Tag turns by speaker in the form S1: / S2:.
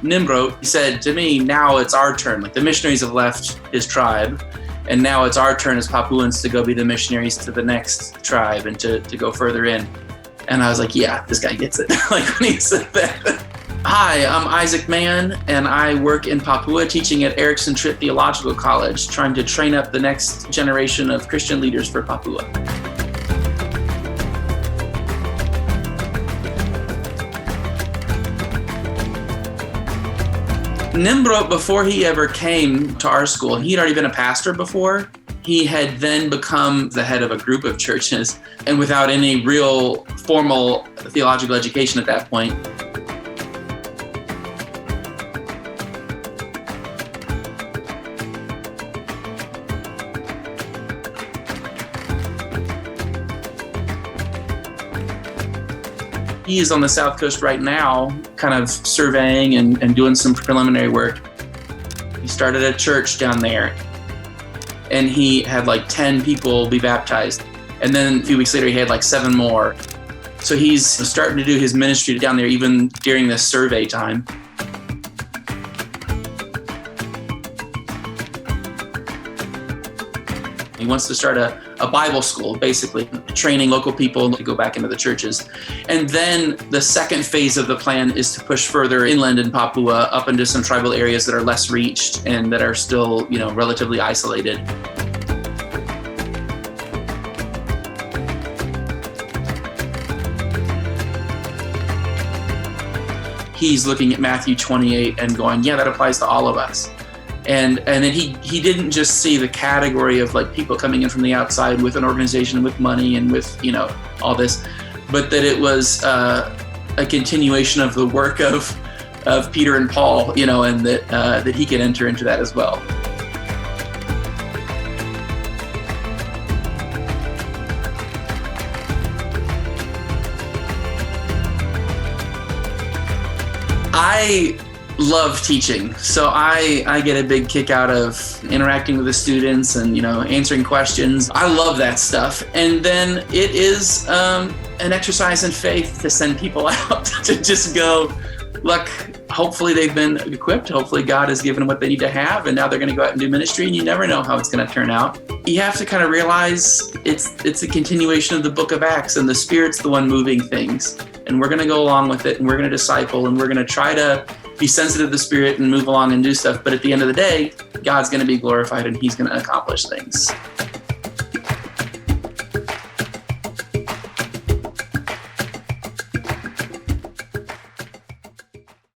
S1: Nimbrot, he said to me, now it's our turn. Like the missionaries have left his tribe, and now it's our turn as Papuans to go be the missionaries to the next tribe and to go further in. And I was like, yeah, this guy gets it. Like when he said that. Hi, I'm Isaac Mann, and I work in Papua teaching at Erickson Tritt Theological College, trying to train up the next generation of Christian leaders for Papua. Nimbrot, before he ever came to our school, he'd already been a pastor before. He had then become the head of a group of churches, and without any real formal theological education at that point. He is on the South Coast right now, kind of surveying and doing some preliminary work. He started a church down there, and he had like 10 people be baptized. And then a few weeks later, he had like 7 more. So he's starting to do his ministry down there even during this survey time. He wants to start a Bible school, basically, training local people to go back into the churches. And then the second phase of the plan is to push further inland in Papua, up into some tribal areas that are less reached and that are still, relatively isolated. He's looking at Matthew 28 and going, yeah, that applies to all of us. And then he didn't just see the category of like people coming in from the outside with an organization, with money and with, all this, but that it was a continuation of the work of Peter and Paul, and that he could enter into that as well. I love teaching. So I get a big kick out of interacting with the students and, answering questions. I love that stuff. And then it is an exercise in faith to send people out to just go, look, hopefully they've been equipped. Hopefully God has given them what they need to have. And now they're going to go out and do ministry, and you never know how it's going to turn out. You have to kind of realize it's a continuation of the book of Acts, and the Spirit's the one moving things. And we're going to go along with it, and we're going to disciple, and we're going to try to be sensitive to the Spirit and move along and do stuff. But at the end of the day, God's going to be glorified and he's going to accomplish things.